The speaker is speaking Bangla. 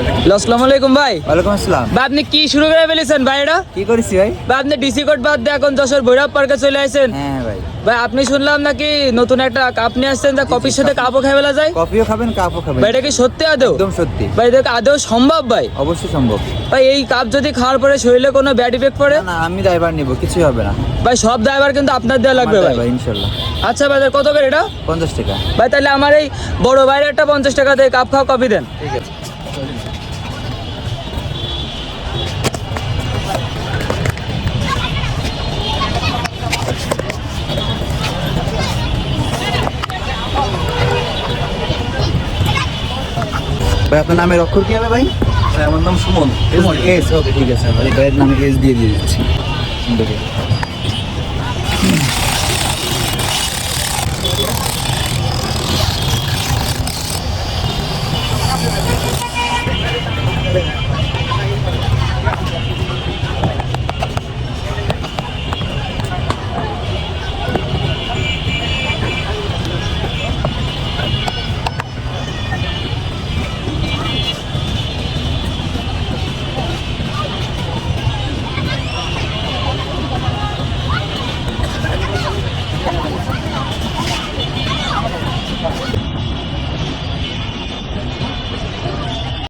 আসসালামু আলাইকুম ভাই। ওয়ালাইকুম আসসালাম। ভাই আপনি কি শুরু করে ফেলেছেন ভাই? এটা কি করেছি ভাই? ভাই আপনি ডিসি কোড বাদ দিয়ে এখন যশোর ভৈরব পার্কে চলে আসেন। হ্যাঁ ভাই। ভাই আপনি শুনলাম নাকি নতুন একটা কাপ নিয়ে আসছেন, যা কফির সাথে কাপও খেয়ে ফেলা যায়। কফিও খাবেন, কাপও খাবেন। ভাই এটা কি সত্যি আদৌ? একদম সত্যি ভাই এটা কি আদৌ সম্ভব ভাই? অবশ্যই সম্ভব। ভাই এই কাপ যদি খাওয়ার পরে শরীরে কোনো ব্যাড ইফেক্ট পড়ে? না আমি ড্রাইভার নিব, কিছুই হবে না। ভাই সব ড্রাইভার কিন্তু আপনার দেওয়া লাগবে ভাই। ইনশাল্লাহ। আচ্ছা ভাই কত করে এটা? 50 টাকা। ভাই তাহলে আমার এই বড় ভাইয়ের একটা 50 টাকা দিয়ে কাপ খাওয়া কফি দেন। ঠিক আছে। ভাই আপনার নামের অক্ষর কি হবে ভাই? আমার নাম সুমন। এস, ওকে ঠিক আছে ভাই। ভাইয়ের নামে এস দিয়ে দিচ্ছি। দেখে